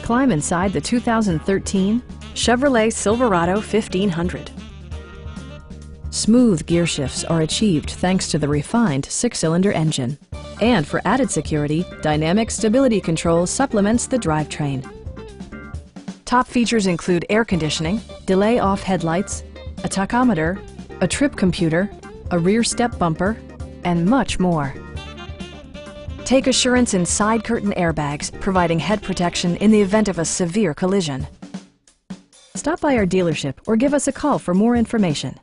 Climb inside the 2013 Chevrolet Silverado 1500. Smooth gear shifts are achieved thanks to the refined 6-cylinder engine. And for added security, dynamic stability control supplements the drivetrain. Top features include air conditioning, delay-off headlights, a tachometer, a trip computer, a rear step bumper, and much more. Take assurance in side curtain airbags, providing head protection in the event of a severe collision. Stop by our dealership or give us a call for more information.